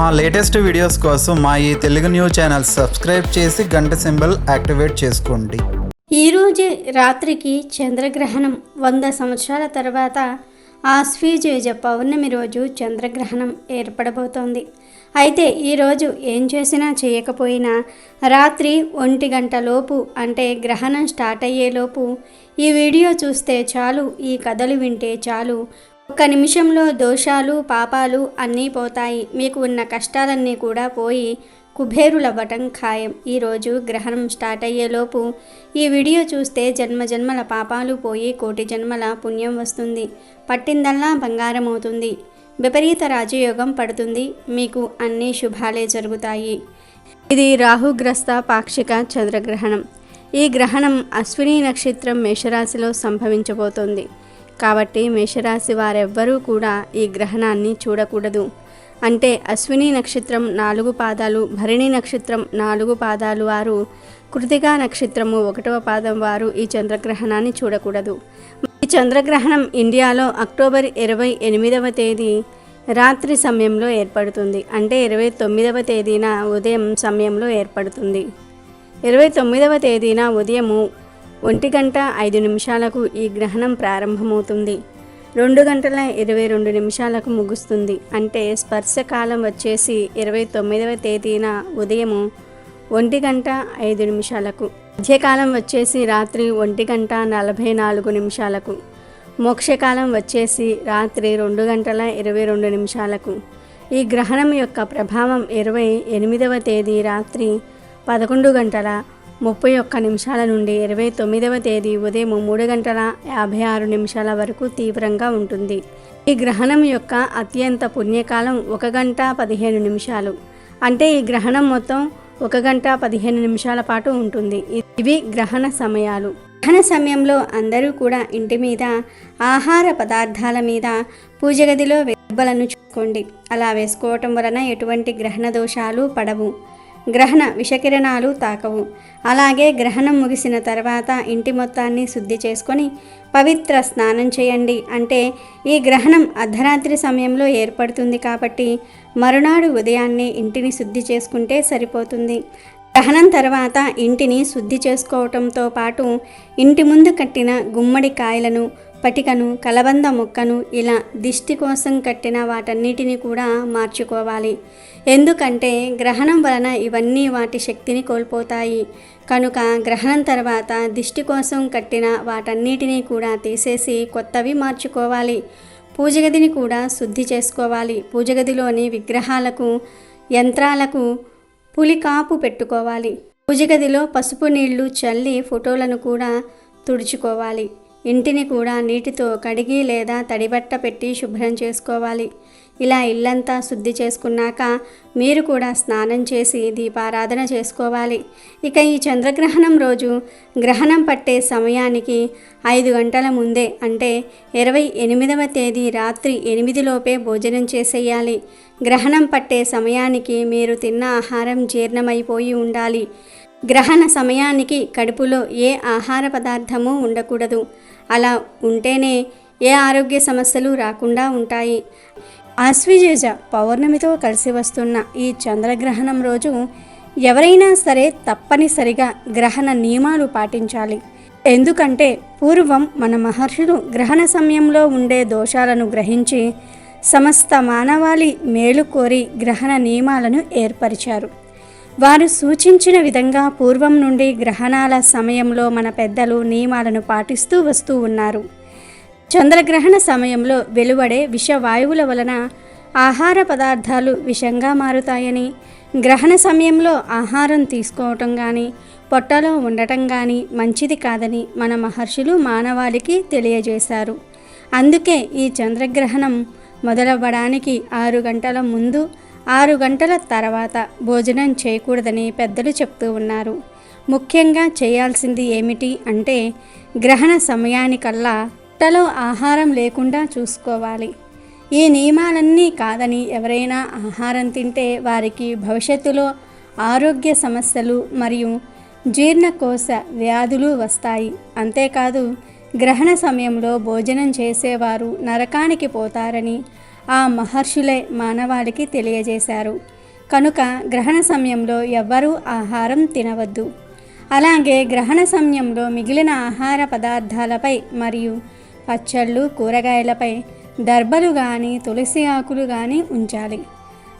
మా latest videos కోసం మా ఈ తెలుగు న్యూస్ ఛానల్ సబ్స్క్రైబ్ చేసి గంట సింబల్ యాక్టివేట్ చేసుకోండి. ఈరోజు రాత్రికి చంద్రగ్రహణం 100 సంవత్సరాల తర్వాత ఆశ్వీజ పౌర్ణమి రోజు చంద్రగ్రహణం ఏర్పడబోతోంది. అయితే ఈరోజు ఏం చేసినా చేయకపోయినా రాత్రి 1 గంట లోపు అంటే గ్రహణం స్టార్ట్ అయ్యేలోపు ఈ వీడియో చూస్తే చాలు, ఈ కథలు వింటే చాలు, ఒక్క నిమిషంలో దోషాలు పాపాలు అన్నీ పోతాయి. మీకు ఉన్న కష్టాలన్నీ కూడా పోయి కుబేరులవ్వటం ఖాయం. ఈరోజు గ్రహణం స్టార్ట్ అయ్యేలోపు ఈ వీడియో చూస్తే జన్మజన్మల పాపాలు పోయి కోటి జన్మల పుణ్యం వస్తుంది. పట్టిందల్లా బంగారం అవుతుంది. విపరీత రాజయోగం పడుతుంది. మీకు అన్ని శుభాలే జరుగుతాయి. ఇది రాహుగ్రస్త పాక్షిక చంద్రగ్రహణం. ఈ గ్రహణం అశ్విని నక్షత్రం మేషరాశిలో సంభవించబోతోంది. కాబట్టి మేషరాశి వారెవ్వరూ కూడా ఈ గ్రహణాన్ని చూడకూడదు. అంటే అశ్విని నక్షత్రం 4 పాదాలు, భరణి నక్షత్రం 4 పాదాలు వారు, కృతికా నక్షత్రము 1వ పాదం వారు ఈ చంద్రగ్రహణాన్ని చూడకూడదు. ఈ చంద్రగ్రహణం ఇండియాలో అక్టోబర్ 28వ తేదీ రాత్రి సమయంలో ఏర్పడుతుంది. అంటే 29వ తేదీన ఉదయం సమయంలో ఏర్పడుతుంది. 29వ తేదీన ఉదయము 1 గంట 5 నిమిషాలకు ఈ గ్రహణం ప్రారంభమవుతుంది. 2 గంటల 22 నిమిషాలకు ముగుస్తుంది. అంటే స్పర్శకాలం వచ్చేసి 29వ తేదీన ఉదయము 1 గంట 5 నిమిషాలకు, మధ్యకాలం వచ్చేసి రాత్రి 1 గంట 44 నిమిషాలకు, మోక్షకాలం వచ్చేసి రాత్రి 2 గంటల 22 నిమిషాలకు. ఈ గ్రహణం యొక్క ప్రభావం 28వ తేదీ రాత్రి 11 గంటల 31 నిమిషాల నుండి 29వ తేదీ ఉదయం 3 గంటల 56 నిమిషాల వరకు తీవ్రంగా ఉంటుంది. ఈ గ్రహణం యొక్క అత్యంత పుణ్యకాలం 1 గంట 15 నిమిషాలు. అంటే ఈ గ్రహణం మొత్తం 1 గంట 15 నిమిషాల పాటు ఉంటుంది. ఇవి గ్రహణ సమయాలు. గ్రహణ సమయంలో అందరూ కూడా ఇంటి మీద, ఆహార పదార్థాల మీద, పూజ గదిలో వెబ్బలను చూసుకోండి. అలా వేసుకోవటం వలన ఎటువంటి గ్రహణ దోషాలు పడవు, గ్రహణ విషకిరణాలు తాకవు. అలాగే గ్రహణం ముగిసిన తర్వాత ఇంటి మొత్తాన్ని శుద్ధి చేసుకొని పవిత్ర స్నానం చేయండి. అంటే ఈ గ్రహణం అర్ధరాత్రి సమయంలో ఏర్పడుతుంది కాబట్టి మరునాడు ఉదయాన్నే ఇంటిని శుద్ధి చేసుకుంటే సరిపోతుంది. గ్రహణం తర్వాత ఇంటిని శుద్ధి చేసుకోవటంతో పాటు ఇంటి ముందు కట్టిన గుమ్మడి కాయలను, పటికను, కలబంద మొక్కను ఇలా దిష్టి కోసం కట్టిన వాటన్నిటిని కూడా మార్చుకోవాలి. ఎందుకంటే గ్రహణం వలన ఇవన్నీ వాటి శక్తిని కోల్పోతాయి. కనుక గ్రహణం తర్వాత దిష్టి కోసం కట్టిన వాటన్నిటినీ కూడా తీసేసి కొత్తవి మార్చుకోవాలి. పూజ గదిని కూడా శుద్ధి చేసుకోవాలి. పూజ గదిలోని విగ్రహాలకు, యంత్రాలకు పులికాపు పెట్టుకోవాలి. పూజ గదిలో పసుపు నీళ్లు చల్లి ఫోటోలను కూడా తుడుచుకోవాలి. ఇంటిని కూడా నీటితో కడిగి లేదా తడిబట్ట పెట్టి శుభ్రం చేసుకోవాలి. ఇలా ఇల్లంతా శుద్ధి చేసుకున్నాక మీరు కూడా స్నానం చేసి దీపారాధన చేసుకోవాలి. ఇక ఈ చంద్రగ్రహణం రోజు గ్రహణం పట్టే సమయానికి 5 గంటల ముందే అంటే 28వ తేదీ రాత్రి 8 లోపే భోజనం చేసేయాలి. గ్రహణం పట్టే సమయానికి మీరు తిన్న ఆహారం జీర్ణమైపోయి ఉండాలి. గ్రహణ సమయానికి కడుపులో ఏ ఆహార పదార్థము ఉండకూడదు. అలా ఉంటేనే ఏ ఆరోగ్య సమస్యలు రాకుండా ఉంటాయి. ఆశ్వీజ పౌర్ణమితో కలిసి వస్తున్న ఈ చంద్రగ్రహణం రోజు ఎవరైనా సరే తప్పనిసరిగా గ్రహణ నియమాలు పాటించాలి. ఎందుకంటే పూర్వం మన మహర్షులు గ్రహణ సమయంలో ఉండే దోషాలను గ్రహించి సమస్త మానవాళి మేలు కోరి గ్రహణ నియమాలను ఏర్పరిచారు. వారు సూచించిన విధంగా పూర్వం నుండి గ్రహణాల సమయంలో మన పెద్దలు నియమాలను పాటిస్తూ వస్తూ ఉన్నారు. చంద్రగ్రహణ సమయంలో వెలువడే విషవాయువుల వలన ఆహార పదార్థాలు విషంగా మారుతాయని, గ్రహణ సమయంలో ఆహారం తీసుకోవటం కానీ, పొట్టలో ఉండటం కానీ మంచిది కాదని మన మహర్షులు మానవాళికి తెలియజేశారు. అందుకే ఈ చంద్రగ్రహణం మొదలవ్వడానికి 6 గంటల ముందు, 6 గంటల తర్వాత భోజనం చేయకూడదని పెద్దలు చెప్తూ ఉన్నారు. ముఖ్యంగా చేయాల్సింది ఏమిటి అంటే గ్రహణ సమయానికల్లా పొట్టలో ఆహారం లేకుండా చూసుకోవాలి. ఈ నియమాలన్నీ కాదని ఎవరైనా ఆహారం తింటే వారికి భవిష్యత్తులో ఆరోగ్య సమస్యలు మరియు జీర్ణకోశ వ్యాధులు వస్తాయి. అంతేకాదు గ్రహణ సమయంలో భోజనం చేసేవారు నరకానికి పోతారని, ఆ మహర్షులే మానవాళికి తెలియజేశారు. కనుక గ్రహణ సమయంలో ఎవ్వరూ ఆహారం తినవద్దు. అలాగే గ్రహణ సమయంలో మిగిలిన ఆహార పదార్థాలపై మరియు పచ్చళ్ళు, కూరగాయలపై దర్భలు కానీ తులసి ఆకులు కానీ ఉంచాలి.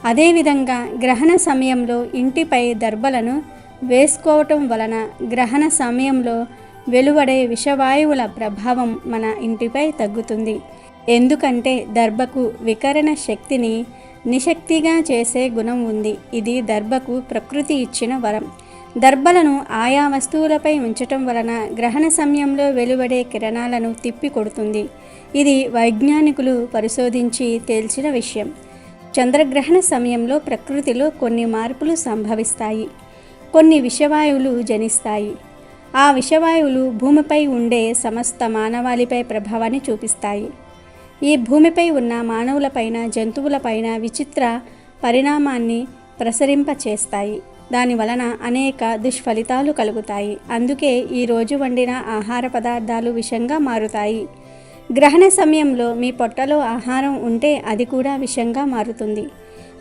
అదేవిధంగా గ్రహణ సమయంలో ఇంటిపై దర్భలను వేసుకోవటం వలన గ్రహణ సమయంలో వెలువడే విషవాయువుల ప్రభావం మన ఇంటిపై తగ్గుతుంది. ఎందుకంటే దర్భకు వికరణ శక్తిని నిశక్తిగా చేసే గుణం ఉంది. ఇది దర్భకు ప్రకృతి ఇచ్చిన వరం. దర్భలను ఆయా వస్తువులపై ఉంచటం వలన గ్రహణ సమయంలో వెలువడే కిరణాలను తిప్పి కొడుతుంది. ఇది వైజ్ఞానికులు పరిశోధించి తేల్చిన విషయం. చంద్రగ్రహణ సమయంలో ప్రకృతిలో కొన్ని మార్పులు సంభవిస్తాయి. కొన్ని విషవాయువులు జనిస్తాయి. ఆ విషవాయువులు భూమిపై ఉండే సమస్త మానవాళిపై ప్రభావాన్ని చూపిస్తాయి. ఈ భూమిపై ఉన్న మానవులపైన, జంతువులపైన విచిత్ర పరిణామాన్ని ప్రసరింపచేస్తాయి. దాని వలన అనేక దుష్ఫలితాలు కలుగుతాయి. అందుకే ఈరోజు వండిన ఆహార పదార్థాలు విషంగా మారుతాయి. గ్రహణ సమయంలో మీ పొట్టలో ఆహారం ఉంటే అది కూడా విషంగా మారుతుంది.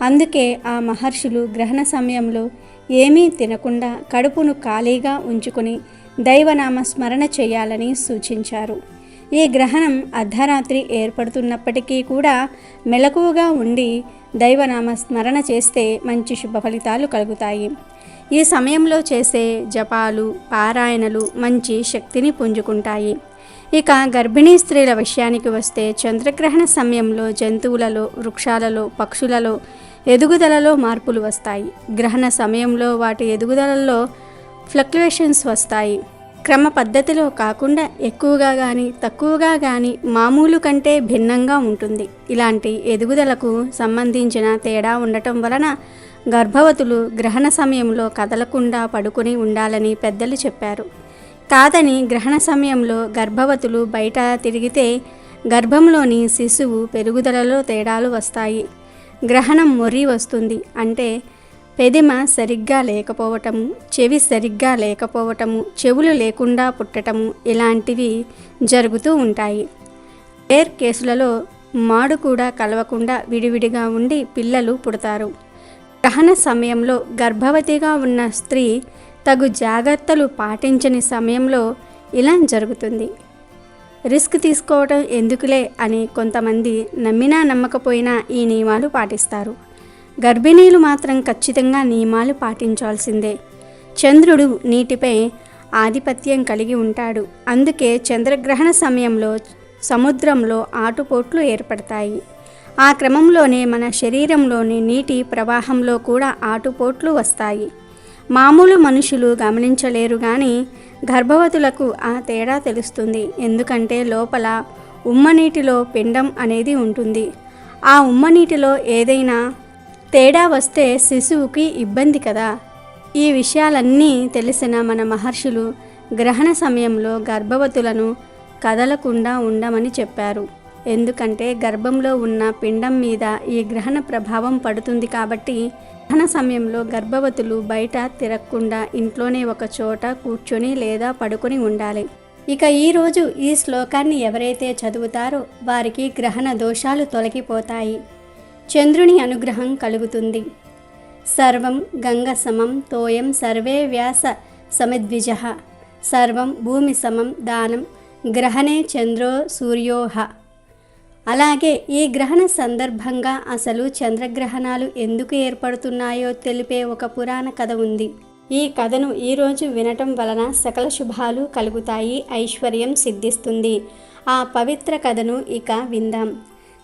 అందుకే ఆ మహర్షులు గ్రహణ సమయంలో ఏమీ తినకుండా కడుపును ఖాళీగా ఉంచుకొని దైవనామ స్మరణ చేయాలని సూచించారు. ఈ గ్రహణం అర్ధరాత్రి ఏర్పడుతున్నప్పటికీ కూడా మెలకువగా ఉండి దైవనామ స్మరణ చేస్తే మంచి శుభ ఫలితాలు కలుగుతాయి. ఈ సమయంలో చేసే జపాలు, పారాయణలు మంచి శక్తిని పుంజుకుంటాయి. ఇక గర్భిణీ స్త్రీల విషయానికి వస్తే చంద్రగ్రహణ సమయంలో జంతువులలో, వృక్షాలలో, పక్షులలో ఎదుగుదలలో మార్పులు వస్తాయి. గ్రహణ సమయంలో వాటి ఎదుగుదలలో ఫ్లక్చుయేషన్స్ వస్తాయి. క్రమ పద్ధతిలో కాకుండా ఎక్కువగా కానీ తక్కువగా కానీ మామూలు కంటే భిన్నంగా ఉంటుంది. ఇలాంటి ఎదుగుదలకు సంబంధించిన తేడా ఉండటం వలన గర్భవతులు గ్రహణ సమయంలో కదలకుండా పడుకొని ఉండాలని పెద్దలు చెప్పారు. కాదని గ్రహణ సమయంలో గర్భవతులు బయట తిరిగితే గర్భంలోని శిశువు పెరుగుదలలో తేడాలు వస్తాయి. గ్రహణం మొర్రి వస్తుంది అంటే పెదిమ సరిగ్గా లేకపోవటము, చెవి సరిగ్గా లేకపోవటము, చెవులు లేకుండా పుట్టటము ఇలాంటివి జరుగుతూ ఉంటాయి. రేర్ కేసులలో మాడు కూడా కలవకుండా విడివిడిగా ఉండి పిల్లలు పుడతారు. గ్రహణ సమయంలో గర్భవతిగా ఉన్న స్త్రీ తగు జాగ్రత్తలు పాటించని సమయంలో ఇలా జరుగుతుంది. రిస్క్ తీసుకోవడం ఎందుకులే అని కొంతమంది నమ్మినా నమ్మకపోయినా ఈ నియమాలు పాటిస్తారు. గర్భిణీలు మాత్రం ఖచ్చితంగా నియమాలు పాటించాల్సిందే. చంద్రుడు నీటిపై ఆధిపత్యం కలిగి ఉంటాడు. అందుకే చంద్రగ్రహణ సమయంలో సముద్రంలో ఆటుపోట్లు ఏర్పడతాయి. ఆ క్రమంలోనే మన శరీరంలోని నీటి ప్రవాహంలో కూడా ఆటుపోట్లు వస్తాయి. మామూలు మనుషులు గమనించలేరు కానీ గర్భవతులకు ఆ తేడా తెలుస్తుంది. ఎందుకంటే లోపల ఉమ్మనీటిలో పిండం అనేది ఉంటుంది. ఆ ఉమ్మనీటిలో ఏదైనా తేడా వస్తే శిశువుకి ఇబ్బంది కదా. ఈ విషయాలన్నీ తెలిసిన మన మహర్షులు గ్రహణ సమయంలో గర్భవతులను కదలకుండా ఉండమని చెప్పారు. ఎందుకంటే గర్భంలో ఉన్న పిండం మీద ఈ గ్రహణ ప్రభావం పడుతుంది. కాబట్టి గ్రహణ సమయంలో గర్భవతులు బయట తిరగకుండా ఇంట్లోనే ఒక చోట కూర్చొని లేదా పడుకొని ఉండాలి. ఇక ఈరోజు ఈ శ్లోకాన్ని ఎవరైతే చదువుతారో వారికి గ్రహణ దోషాలు తొలగిపోతాయి. చంద్రుని అనుగ్రహం కలుగుతుంది. సర్వం గంగ సమం తోయం సర్వే వ్యాస సమిద్విజః సర్వం భూమి సమం దానం గ్రహణే చంద్రో సూర్యోహ. అలాగే ఈ గ్రహణ సందర్భంగా అసలు చంద్రగ్రహణాలు ఎందుకు ఏర్పడుతున్నాయో తెలిపే ఒక పురాణ కథ ఉంది. ఈ కథను ఈరోజు వినటం వలన సకల శుభాలు కలుగుతాయి, ఐశ్వర్యం సిద్ధిస్తుంది. ఆ పవిత్ర కథను ఇక విందాం.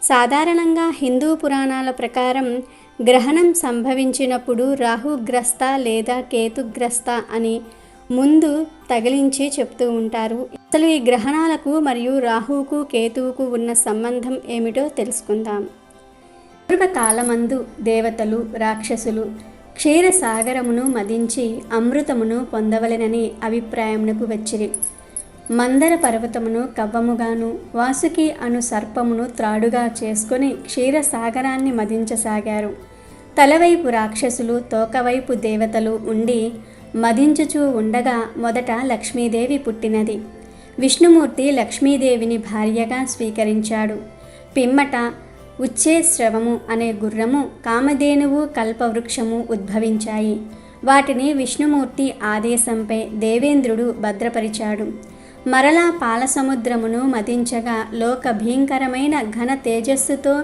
సాధారణంగా హిందూ పురాణాల ప్రకారం గ్రహణం సంభవించినప్పుడు రాహుగ్రస్త లేదా కేతుగ్రస్త అని ముందు తగిలించి చెప్తూ ఉంటారు. అసలు ఈ గ్రహణాలకు మరియు రాహువుకు కేతువుకు ఉన్న సంబంధం ఏమిటో తెలుసుకుందాం. పూర్వకాలమందు దేవతలు, రాక్షసులు క్షీరసాగరమును మదించి అమృతమును పొందవలెనని అభిప్రాయమునకు వచ్చిరి. మందర పర్వతమును కవ్వముగాను, వాసుకి అను సర్పమును త్రాడుగా చేసుకొని క్షీరసాగరాన్ని మదించసాగారు. తలవైపు రాక్షసులు, తోకవైపు దేవతలు ఉండి మదించుచూ ఉండగా మొదట లక్ష్మీదేవి పుట్టినది. విష్ణుమూర్తి లక్ష్మీదేవిని భార్యగా స్వీకరించాడు. పిమ్మట ఉచ్చేశ్రవము అనే గుర్రము, కామధేనువు, కల్పవృక్షము ఉద్భవించాయి. వాటిని విష్ణుమూర్తి ఆదేశంపై దేవేంద్రుడు భద్రపరిచాడు. మరలా పాలసముద్రమును మదించగా లోక భీంకరమైన ఘన తేజస్సుతో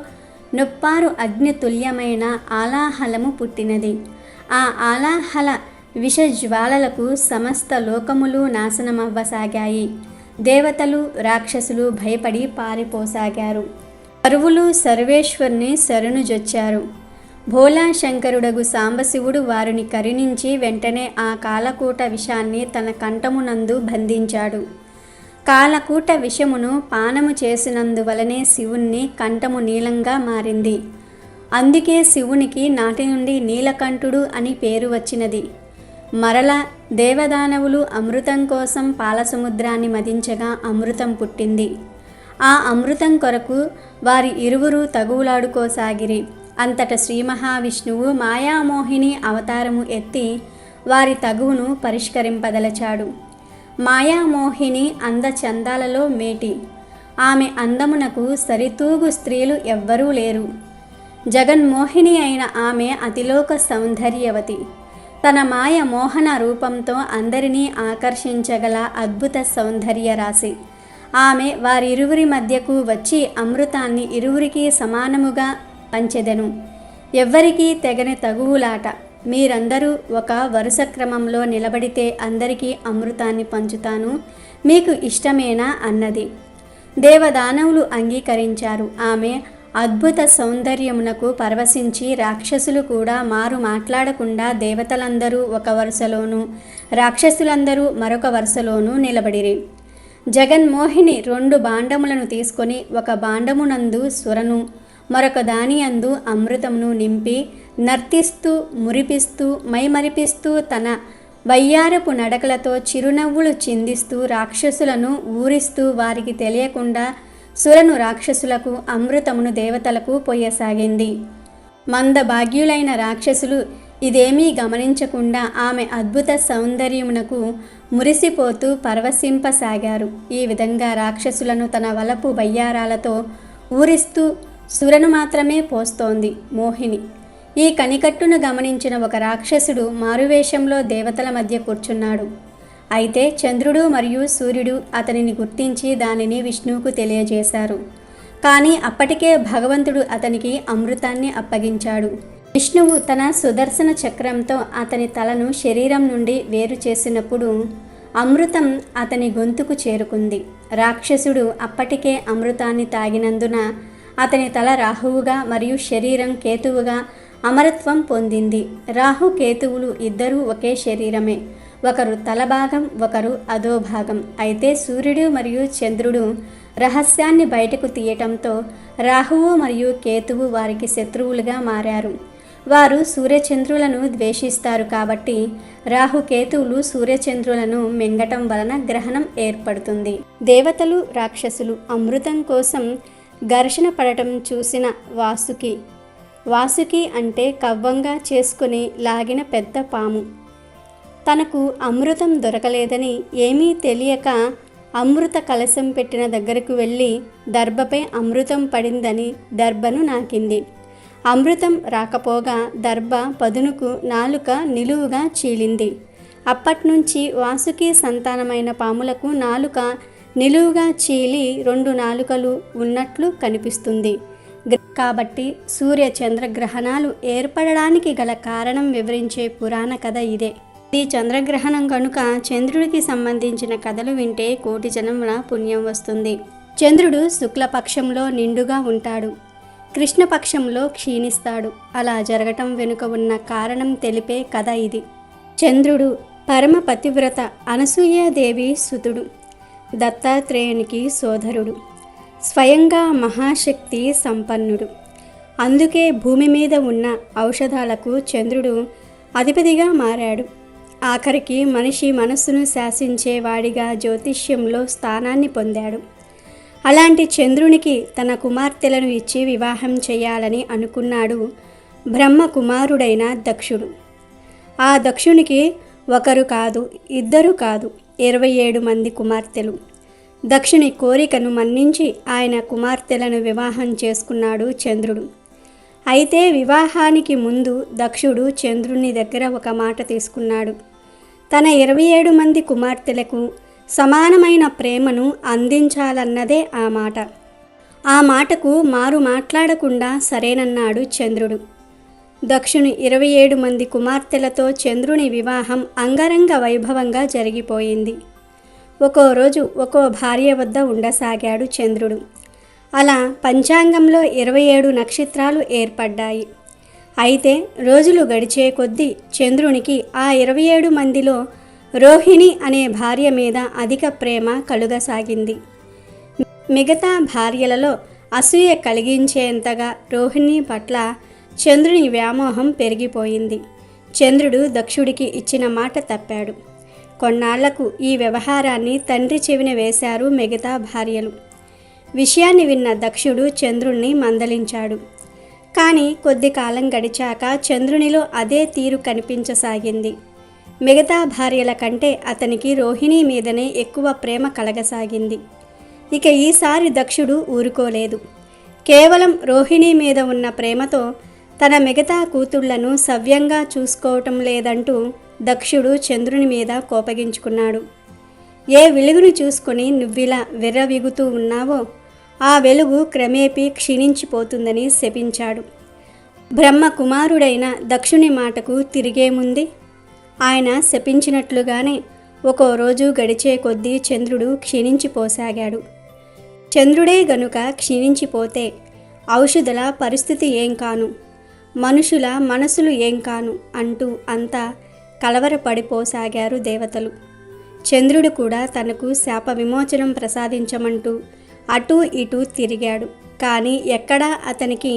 నొప్పారు అగ్నితుల్యమైన ఆలాహలము పుట్టినది. ఆ ఆలాహల విషజ్వాలలకు సమస్త లోకములు నాశనమవ్వసాగాయి. దేవతలు, రాక్షసులు భయపడి పారిపోసాగారు. సర్వులు సర్వేశ్వరుని శరణుజొచ్చారు. భోళాశంకరుడగు సాంబశివుడు వారిని కరుణించి వెంటనే ఆ కాలకూట విషాన్ని తన కంఠమునందు బంధించాడు. కాలకూట విషమును పానము చేసినందువలనే శివుని కంఠము నీలంగా మారింది. అందుకే శివునికి నాటి నుండి నీలకంఠుడు అని పేరు వచ్చినది. మరల దేవదానవులు అమృతం కోసం పాలసముద్రాన్ని మదించగా అమృతం పుట్టింది. ఆ అమృతం కొరకు వారి ఇరువురు తగువులాడుకోసాగిరి. అంతట శ్రీ మహావిష్ణువు మాయామోహిని అవతారము ఎత్తి వారి తగువును పరిష్కరింపదలచాడు. మాయామోహిని అందచందాలలో మేటి. ఆమె అందమునకు సరితూగు స్త్రీలు ఎవ్వరూ లేరు. జగన్మోహిని అయిన ఆమె అతిలోక సౌందర్యవతి. తన మాయ మోహన రూపంతో అందరినీ ఆకర్షించగల అద్భుత సౌందర్య రాశి. ఆమె వారిరువురి మధ్యకు వచ్చి అమృతాన్ని ఇరువురికి సమానముగా పంచెదెను. ఎవ్వరికీ తెగని తగువులాట. మీరందరూ ఒక వరుస క్రమంలో నిలబడితే అందరికీ అమృతాన్ని పంచుతాను, మీకు ఇష్టమేనా అన్నది. దేవదానవులు అంగీకరించారు. ఆమె అద్భుత సౌందర్యమునకు పరవశించి రాక్షసులు కూడా మారు మాట్లాడకుండా దేవతలందరూ ఒక వరుసలోనూ రాక్షసులందరూ మరొక వరుసలోనూ నిలబడిరి. జగన్మోహిని 2 భాండములను తీసుకొని ఒక భాండమునందు సురను, మరొక దానియందు అమృతమును నింపి నర్తిస్తూ మురిపిస్తూ మైమరిపిస్తూ తన వయ్యారపు నడకలతో చిరునవ్వులు చిందిస్తూ రాక్షసులను ఊరిస్తూ వారికి తెలియకుండా సురను రాక్షసులకు, అమృతమును దేవతలకు పోయసాగింది. మందభాగ్యులైన రాక్షసులు ఇదేమీ గమనించకుండా ఆమె అద్భుత సౌందర్యమునకు మురిసిపోతూ పరవశింపసాగారు. ఈ విధంగా రాక్షసులను తన వలపు వయ్యారాలతో ఊరిస్తూ సురను మాత్రమే పోస్తోంది మోహిని. ఈ కనికట్టును గమనించిన ఒక రాక్షసుడు మారువేషంలో దేవతల మధ్య కూర్చున్నాడు. అయితే చంద్రుడు మరియు సూర్యుడు అతనిని గుర్తించి దానిని విష్ణువుకు తెలియజేశారు. కానీ అప్పటికే భగవంతుడు అతనికి అమృతాన్ని అప్పగించాడు. విష్ణువు తన సుదర్శన చక్రంతో అతని తలను శరీరం నుండి వేరు చేసినప్పుడు అమృతం అతని గొంతుకు చేరుకుంది. రాక్షసుడు అప్పటికే అమృతాన్ని తాగినందున అతని తల రాహువుగా మరియు శరీరం కేతువుగా అమరత్వం పొందింది. రాహు కేతువులు ఇద్దరూ ఒకే శరీరమే. ఒకరు తలభాగం, ఒకరు అధోభాగం. అయితే సూర్యుడు మరియు చంద్రుడు రహస్యాన్ని బయటకు తీయటంతో రాహువు మరియు కేతువు వారికి శత్రువులుగా మారారు. వారు సూర్యచంద్రులను ద్వేషిస్తారు కాబట్టి రాహుకేతువులు సూర్యచంద్రులను మింగటం వలన గ్రహణం ఏర్పడుతుంది. దేవతలు, రాక్షసులు అమృతం కోసం ఘర్షణ పడటం చూసిన వాసుకి అంటే కవ్వంగా చేసుకుని లాగిన పెద్ద పాము తనకు అమృతం దొరకలేదని ఏమీ తెలియక అమృత కలశం పెట్టిన దగ్గరకు వెళ్ళి దర్భపై అమృతం పడిందని దర్భను నాకింది. అమృతం రాకపోగా దర్భ పదునుకు నాలుక నిలువుగా చీలింది. అప్పట్నుంచి వాసుకి సంతానమైన పాములకు నాలుక నిలువుగా చీలి 2 నాలుకలు ఉన్నట్లు కనిపిస్తుంది. కాబట్టి సూర్య చంద్రగ్రహణాలు ఏర్పడడానికి గల కారణం వివరించే పురాణ కథ ఇదే. ఈ చంద్రగ్రహణం కనుక చంద్రుడికి సంబంధించిన కథలు వింటే 1,000,000 జన్మల పుణ్యం వస్తుంది. చంద్రుడు శుక్లపక్షంలో నిండుగా ఉంటాడు, కృష్ణపక్షంలో క్షీణిస్తాడు. అలా జరగటం వెనుక ఉన్న కారణం తెలిపే కథ ఇది. చంద్రుడు పరమ పతివ్రత అనసూయాదేవి సుతుడు, దత్తాత్రేయునికి సోదరుడు, స్వయంగా మహాశక్తి సంపన్నుడు. అందుకే భూమి మీద ఉన్న ఔషధాలకు చంద్రుడు అధిపతిగా మారాడు. ఆఖరికి మనిషి మనస్సును శాసించేవాడిగా జ్యోతిష్యంలో స్థానాన్ని పొందాడు. అలాంటి చంద్రునికి తన కుమార్తెలను ఇచ్చి వివాహం చేయాలని అనుకున్నాడు బ్రహ్మ కుమారుడైన దక్షుడు. ఆ దక్షునికి 1 కాదు, 2 కాదు, 27 మంది కుమార్తెలు. దక్షుని కోరికను మన్నించి ఆయన కుమార్తెలను వివాహం చేసుకున్నాడు చంద్రుడు. అయితే వివాహానికి ముందు దక్షుడు చంద్రుని దగ్గర ఒక మాట తీసుకున్నాడు. తన 27 మంది కుమార్తెలకు సమానమైన ప్రేమను అందించాలన్నదే ఆ మాట. ఆ మాటకు మారు మాట్లాడకుండా సరేనన్నాడు చంద్రుడు. దక్షుని 27 మంది కుమార్తెలతో చంద్రుని వివాహం అంగరంగ వైభవంగా జరిగిపోయింది. ఒక్కో రోజు ఒక్కో భార్య వద్ద ఉండసాగాడు చంద్రుడు. అలా పంచాంగంలో 27 నక్షత్రాలు ఏర్పడ్డాయి. అయితే రోజులు గడిచే కొద్దీ చంద్రునికి ఆ 27 మందిలో రోహిణి అనే భార్య మీద అధిక ప్రేమ కలుగసాగింది. మిగతా భార్యలలో అసూయ కలిగించేంతగా రోహిణి పట్ల చంద్రుని వ్యామోహం పెరిగిపోయింది. చంద్రుడు దక్షుడికి ఇచ్చిన మాట తప్పాడు. కొన్నాళ్లకు ఈ వ్యవహారాన్ని తండ్రి చెవిన వేశారు మిగతా భార్యలు. విషయాన్ని విన్న దక్షుడు చంద్రుణ్ణి మందలించాడు. కానీ కొద్ది కాలం గడిచాక చంద్రునిలో అదే తీరు కనిపించసాగింది. మిగతా భార్యల కంటే అతనికి రోహిణి మీదనే ఎక్కువ ప్రేమ కలగసాగింది. ఇక ఈసారి దక్షుడు ఊరుకోలేదు. కేవలం రోహిణి మీద ఉన్న ప్రేమతో తన మిగతా కూతుళ్లను సవ్యంగా చూసుకోవటం లేదంటూ దక్షుడు చంద్రుని మీద కోపగించుకున్నాడు. ఏ వెలుగును చూసుకొని నువ్విలా విర్రవీగుతూ ఉన్నావో ఆ వెలుగు క్రమేపీ క్షీణించిపోతుందని శపించాడు. బ్రహ్మ కుమారుడైన దక్షుని మాటకు తిరిగేముంది? ఆయన శపించినట్లుగానే ఒక్కో రోజు గడిచే కొద్దీ చంద్రుడు క్షీణించిపోసాగాడు. చంద్రుడే గనుక క్షీణించిపోతే ఔషధుల పరిస్థితి ఏం కాను, మనుషుల మనసులు ఏం కాను అంటూ అంతా కలవరపడిపోసాగారు దేవతలు. చంద్రుడు కూడా తనకు శాప విమోచనం ప్రసాదించమంటూ అటూ ఇటూ తిరిగాడు. కానీ ఎక్కడా అతనికి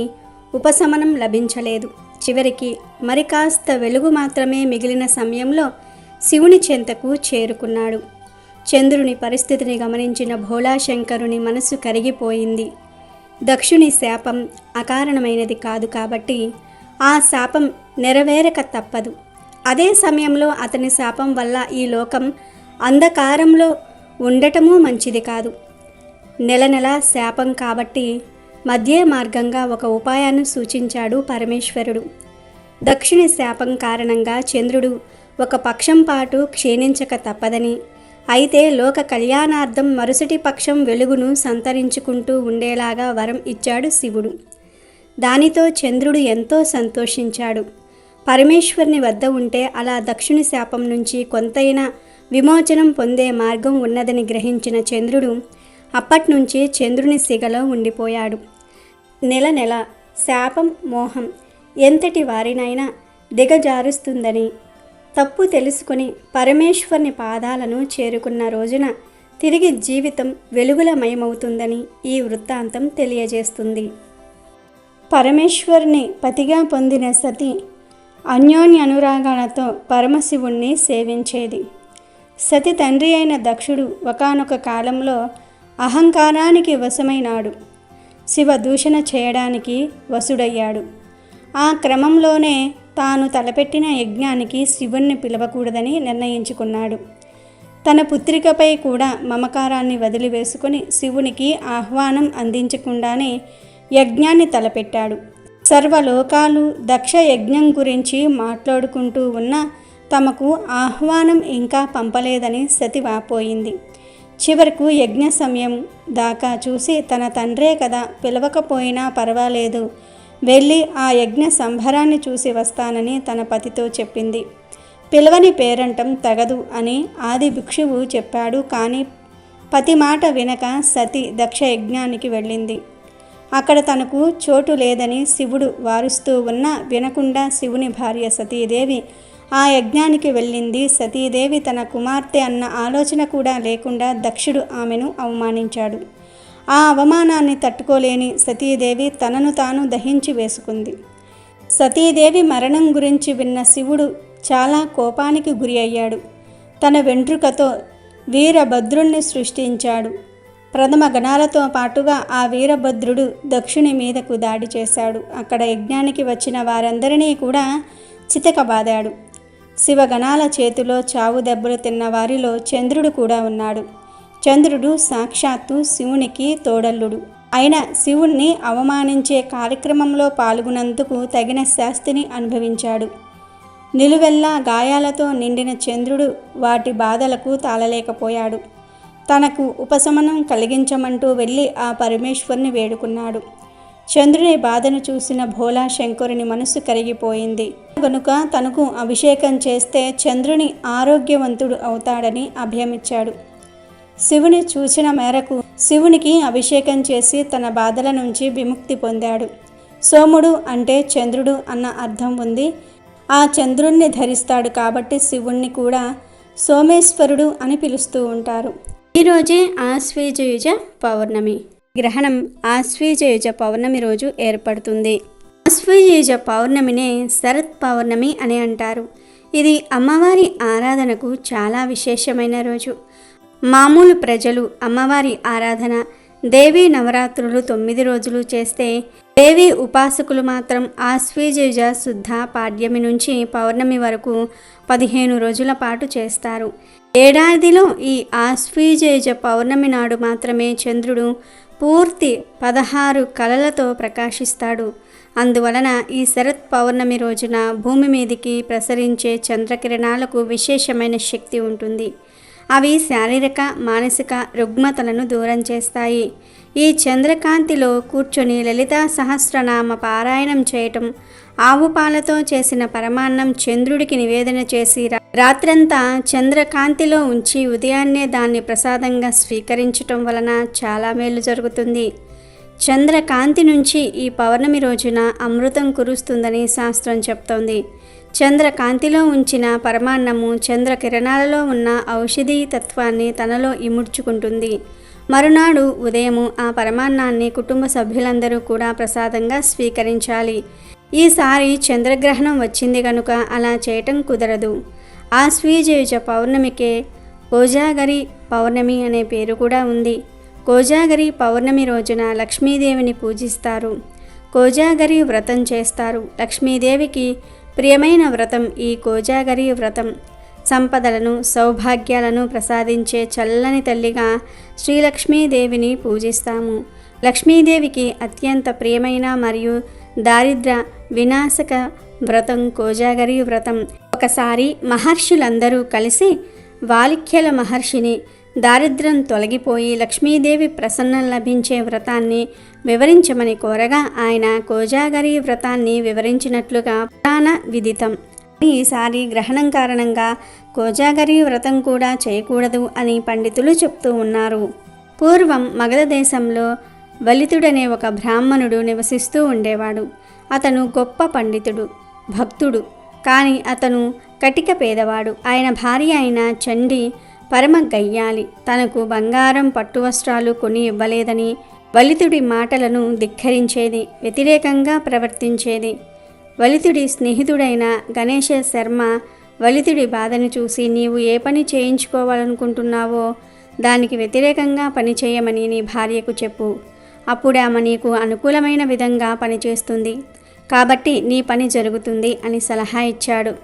ఉపశమనం లభించలేదు. చివరికి మరి కాస్త వెలుగు మాత్రమే మిగిలిన సమయంలో శివుని చెంతకు చేరుకున్నాడు. చంద్రుని పరిస్థితిని గమనించిన భోళాశంకరుని మనసు కరిగిపోయింది. దక్షుని శాపం అకారణమైనది కాదు కాబట్టి ఆ శాపం నెరవేరక తప్పదు. అదే సమయంలో అతని శాపం వల్ల ఈ లోకం అంధకారంలో ఉండటమూ మంచిది కాదు. నెల నెల శాపం కాబట్టి మధ్య మార్గంగా ఒక ఉపాయాన్ని సూచించాడు పరమేశ్వరుడు. దక్షుని శాపం కారణంగా చంద్రుడు ఒక పక్షం పాటు క్షీణించక తప్పదని, అయితే లోక కళ్యాణార్థం మరుసటి పక్షం వెలుగును సంతరించుకుంటూ ఉండేలాగా వరం ఇచ్చాడు శివుడు. దానితో చంద్రుడు ఎంతో సంతోషించాడు. పరమేశ్వరుని వద్ద ఉంటే అలా దక్షుని శాపం నుంచి కొంతైనా విమోచనం పొందే మార్గం ఉన్నదని గ్రహించిన చంద్రుడు అప్పట్నుంచి చంద్రుని సిగలో ఉండిపోయాడు. నెల నెల శాపం మోహం ఎంతటి వారినైనా దిగజారుస్తుందని తప్పు తెలుసుకుని పరమేశ్వరుని పాదాలను చేరుకున్న రోజున తిరిగి జీవితం వెలుగులమయమవుతుందని ఈ వృత్తాంతం తెలియజేస్తుంది. పరమేశ్వరుని పతిగా పొందిన సతి అన్యోన్య అనురాగాలతో పరమశివుణ్ణి సేవించేది. సతి తండ్రి అయిన దక్షుడు ఒకానొక కాలంలో అహంకారానికి వశమైనాడు. శివ దూషణ చేయడానికి వశుడయ్యాడు. ఆ క్రమంలోనే తాను తలపెట్టిన యజ్ఞానికి శివుణ్ణి పిలవకూడదని నిర్ణయించుకున్నాడు. తన పుత్రికపై కూడా మమకారాన్ని వదిలివేసుకుని శివునికి ఆహ్వానం అందించకుండానే యజ్ఞాన్ని తలపెట్టాడు. సర్వలోకాలు దక్ష యజ్ఞం గురించి మాట్లాడుకుంటూ ఉన్నా తమకు ఆహ్వానం ఇంకా పంపలేదని సతి వాపోయింది. చివరకు యజ్ఞ సమయం దాకా చూసి తన తండ్రే కదా, పిలవకపోయినా పర్వాలేదు, వెళ్ళి ఆ యజ్ఞ సంభరాన్ని చూసి వస్తానని తన పతితో చెప్పింది. పిలవని పేరంటం తగదు అని ఆది భిక్షువు చెప్పాడు. కానీ పతి మాట వినక సతి దక్ష యజ్ఞానికి వెళ్ళింది. అక్కడ తనకు చోటు లేదని శివుడు వారుస్తూ ఉన్నా వినకుండా శివుని భార్య సతీదేవి ఆ యజ్ఞానికి వెళ్ళింది. సతీదేవి తన కుమార్తె అన్న ఆలోచన కూడా లేకుండా దక్షుడు ఆమెను అవమానించాడు. ఆ అవమానాన్ని తట్టుకోలేని సతీదేవి తనను తాను దహించి వేసుకుంది. సతీదేవి మరణం గురించి విన్న శివుడు చాలా కోపానికి గురి అయ్యాడు. తన వెంట్రుకతో వీరభద్రుణ్ణి సృష్టించాడు. ప్రథమ గణాలతో పాటుగా ఆ వీరభద్రుడు దక్షుని మీదకు దాడి చేశాడు. అక్కడ యజ్ఞానికి వచ్చిన వారందరినీ కూడా చితకబాదాడు. శివగణాల చేతిలో చావు దెబ్బలు తిన్న వారిలో చంద్రుడు కూడా ఉన్నాడు. చంద్రుడు సాక్షాత్తు శివునికి తోడల్లుడు అయిన శివుణ్ణి అవమానించే కార్యక్రమంలో పాల్గొన్నందుకు తగిన శాస్తిని అనుభవించాడు. నిలువెల్లా గాయాలతో నిండిన చంద్రుడు వాటి బాధలకు తాళలేకపోయాడు. తనకు ఉపశమనం కలిగించమంటూ వెళ్ళి ఆ పరమేశ్వరుని వేడుకున్నాడు. చంద్రుని బాధను చూసిన భోలా శంకరుని మనసు కరిగిపోయింది గనుక తనకు అభిషేకం చేస్తే చంద్రుని ఆరోగ్యవంతుడు అవుతాడని అభయమిచ్చాడు. శివుని సూచన మేరకు శివునికి అభిషేకం చేసి తన బాధల నుంచి విముక్తి పొందాడు. సోముడు అంటే చంద్రుడు అన్న అర్థం ఉంది. ఆ చంద్రుణ్ణి ధరిస్తాడు కాబట్టి శివుణ్ణి కూడా సోమేశ్వరుడు అని పిలుస్తూ ఉంటారు. ఈరోజే ఆశ్వీజయుజ పౌర్ణమి. గ్రహణం ఆశ్వీజయుజ పౌర్ణమి రోజు ఏర్పడుతుంది. ఆశ్వీజయుజ పౌర్ణమినే శరత్ పౌర్ణమి అని అంటారు. ఇది అమ్మవారి ఆరాధనకు చాలా విశేషమైన రోజు. మామూలు ప్రజలు అమ్మవారి ఆరాధన దేవీ నవరాత్రులు 9 రోజులు చేస్తే, దేవీ ఉపాసకులు మాత్రం ఆశ్వీజయుజ శుద్ధ పాడ్యమి నుంచి పౌర్ణమి వరకు 15 రోజుల పాటు చేస్తారు. ఏడాదిలో ఈ ఆశ్వీజయుజ పౌర్ణమి నాడు మాత్రమే చంద్రుడు పూర్తి 16 కళలతో ప్రకాశిస్తాడు. అందువలన ఈ శరత్ పౌర్ణమి రోజున భూమి మీదికి ప్రసరించే చంద్రకిరణాలకు విశేషమైన శక్తి ఉంటుంది. అవి శారీరక మానసిక రుగ్మతలను దూరం చేస్తాయి. ఈ చంద్రకాంతిలో కూర్చొని లలితా సహస్రనామ పారాయణం చేయటం, ఆవు పాలతో చేసిన పరమాన్నం చంద్రుడికి నివేదన చేసి రాత్రంతా చంద్రకాంతిలో ఉంచి ఉదయాన్నే దాన్ని ప్రసాదంగా స్వీకరించటం వలన చాలా మేలు జరుగుతుంది. చంద్రకాంతి నుంచి ఈ పౌర్ణమి రోజున అమృతం కురుస్తుందని శాస్త్రం చెప్తోంది. చంద్రకాంతిలో ఉంచిన పరమాన్నము చంద్రకిరణాలలో ఉన్న ఔషధీ తత్వాన్ని తనలో ఇముడ్చుకుంటుంది. మరునాడు ఉదయము ఆ పరమాన్నాన్ని కుటుంబ సభ్యులందరూ కూడా ప్రసాదంగా స్వీకరించాలి. ఈసారి చంద్రగ్రహణం వచ్చింది కనుక అలా చేయటం కుదరదు. ఆశ్వీజయుజ పౌర్ణమికే కోజాగరి పౌర్ణమి అనే పేరు కూడా ఉంది. కోజాగరి పౌర్ణమి రోజున లక్ష్మీదేవిని పూజిస్తారు. కోజాగరి వ్రతం చేస్తారు. లక్ష్మీదేవికి ప్రియమైన వ్రతం ఈ కోజాగరి వ్రతం. సంపదలను సౌభాగ్యాలను ప్రసాదించే చల్లని తల్లిగా శ్రీలక్ష్మీదేవిని పూజిస్తాము. లక్ష్మీదేవికి అత్యంత ప్రియమైన మరియు దారిద్ర వినాశక వ్రతం కోజాగరి వ్రతం. ఒకసారి మహర్షులందరూ కలిసి వాలిఖ్యల మహర్షిని దారిద్ర్యం తొలగిపోయి లక్ష్మీదేవి ప్రసన్నం లభించే వ్రతాన్ని వివరించమని కోరగా ఆయన కోజాగరి వ్రతాన్ని వివరించినట్లుగా పురాణ విదితం. ఈసారి గ్రహణం కారణంగా కోజాగరి వ్రతం కూడా చేయకూడదు అని పండితులు చెప్తూ ఉన్నారు. పూర్వం మగధ దేశంలో వలితుడనే ఒక బ్రాహ్మణుడు నివసిస్తూ ఉండేవాడు. అతను గొప్ప పండితుడు, భక్తుడు. కానీ అతను కటిక పేదవాడు. ఆయన భార్య అయిన చండి పరమ గయ్యాలి. తనకు బంగారం పట్టు వస్త్రాలు కొని ఇవ్వలేదని వలితుడి మాటలను ధిక్కరించేది, వ్యతిరేకంగా ప్రవర్తించేది. వలితుడి స్నేహితుడైన గణేశ శర్మ వలితుడి బాధను చూసి, నీవు ఏ పని చేయించుకోవాలనుకుంటున్నావో దానికి వ్యతిరేకంగా పని చేయమని నీ భార్యకు చెప్పు. అప్పుడు ఆమె నీకు అనుకూలమైన విధంగా పనిచేస్తుంది. కాబట్టి నీ పని జరుగుతుంది అని సలహా ఇచ్చాడు.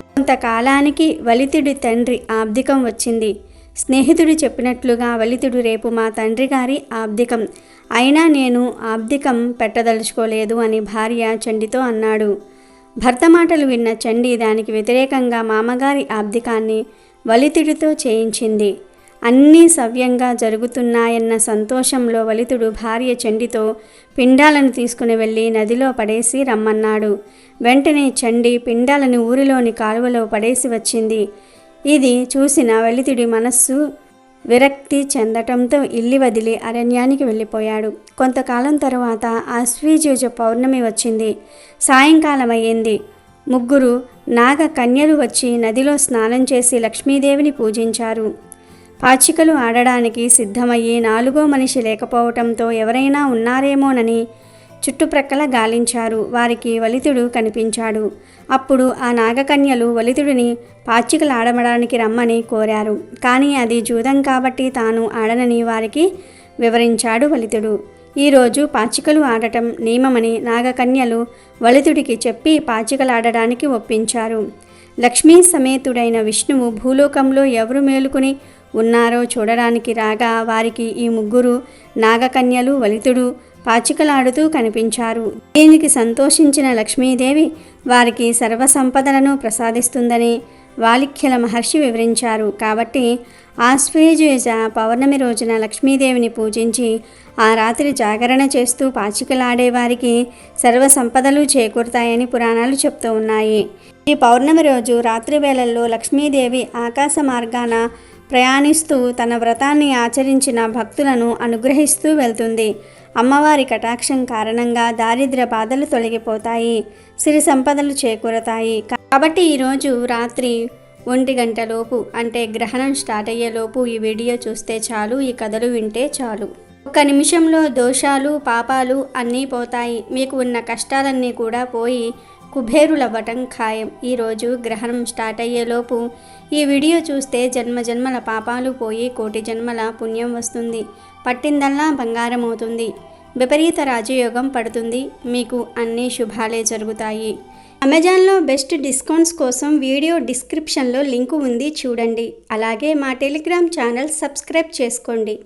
కొంతకాలానికి వలితుడి తండ్రి ఆబ్దికం వచ్చింది. స్నేహితుడు చెప్పినట్లుగా వలితుడు రేపు మా తండ్రి గారి ఆబ్దికం, అయినా నేను ఆబ్దికం పెట్టదలుచుకోలేదు అని భార్య చండితో అన్నాడు. భర్త మాటలు విన్న చండి దానికి వ్యతిరేకంగా మామగారి ఆబ్దికాన్ని వలితుడితో చేయించింది. అన్నీ సవ్యంగా జరుగుతున్నాయన్న సంతోషంలో వలితుడు భార్య చండితో పిండాలను తీసుకుని వెళ్ళి నదిలో పడేసి రమ్మన్నాడు. వెంటనే చండి పిండాలను ఊరిలోని కాలువలో పడేసి వచ్చింది. ఇది చూసిన వలితుడి మనస్సు విరక్తి చెందటంతో ఇల్లు వదిలి అరణ్యానికి వెళ్ళిపోయాడు. కొంతకాలం తరువాత ఆశ్వీజయుజ పౌర్ణమి వచ్చింది. సాయంకాలం అయ్యింది. 3 నాగ కన్యలు వచ్చి నదిలో స్నానం చేసి లక్ష్మీదేవిని పూజించారు. పాచికలు ఆడడానికి సిద్ధమయ్యి 4వ మనిషి లేకపోవటంతో ఎవరైనా ఉన్నారేమోనని చుట్టుప్రక్కల గాలించారు. వారికి వలితుడు కనిపించాడు. అప్పుడు ఆ నాగకన్యలు వలితుడిని పాచికలు ఆడమడానికి రమ్మని కోరారు. కానీ అది జూదం కాబట్టి తాను ఆడనని వారికి వివరించాడు వలితుడు. ఈరోజు పాచికలు ఆడటం నియమమని నాగకన్యలు వలితుడికి చెప్పి పాచికలాడడానికి ఒప్పించారు. లక్ష్మీ సమేతుడైన విష్ణువు భూలోకంలో ఎవరు మేలుకుని ఉన్నారో చూడడానికి రాగా వారికి ఈ ముగ్గురు నాగకన్యలు వలితుడు పాచికలాడుతూ కనిపించారు. దీనికి సంతోషించిన లక్ష్మీదేవి వారికి సర్వసంపదలను ప్రసాదిస్తుందని వాలిఖ్యల మహర్షి వివరించారు. కాబట్టి ఆశ్వేయుజ పౌర్ణమి రోజున లక్ష్మీదేవిని పూజించి ఆ రాత్రి జాగరణ చేస్తూ పాచికలాడే వారికి సర్వ సంపదలు చేకూరుతాయని పురాణాలు చెప్తూ ఉన్నాయి. ఈ పౌర్ణమి రోజు రాత్రి వేళల్లో లక్ష్మీదేవి ఆకాశ మార్గాన ప్రయాణిస్తూ తన వ్రతాన్ని ఆచరించిన భక్తులను అనుగ్రహిస్తూ వెళ్తుంది. అమ్మవారి కటాక్షం కారణంగా దారిద్ర్య బాధలు తొలగిపోతాయి, సిరి సంపదలు చేకూరతాయి. కాబట్టి ఈరోజు రాత్రి 1 గంటలోపు అంటే గ్రహణం స్టార్ట్ అయ్యేలోపు ఈ వీడియో చూస్తే చాలు, ఈ కథలు వింటే చాలు. 1 నిమిషంలో దోషాలు పాపాలు అన్నీ పోతాయి. మీకు ఉన్న కష్టాలన్నీ కూడా పోయి కుబేరులవ్వటం ఖాయం. ఈరోజు గ్రహణం స్టార్ట్ అయ్యేలోపు ఈ వీడియో చూస్తే జన్మజన్మల పాపాలు పోయి కోటి జన్మల పుణ్యం వస్తుంది. పట్టిందల్లా బంగారం అవుతుంది. విపరీత రాజయోగం పడుతుంది. మీకు అన్ని శుభాలే జరుగుతాయి. అమెజాన్లో బెస్ట్ డిస్కౌంట్స్ కోసం వీడియో డిస్క్రిప్షన్లో లింకు ఉంది, చూడండి. అలాగే మా టెలిగ్రామ్ ఛానల్ సబ్స్క్రైబ్ చేసుకోండి.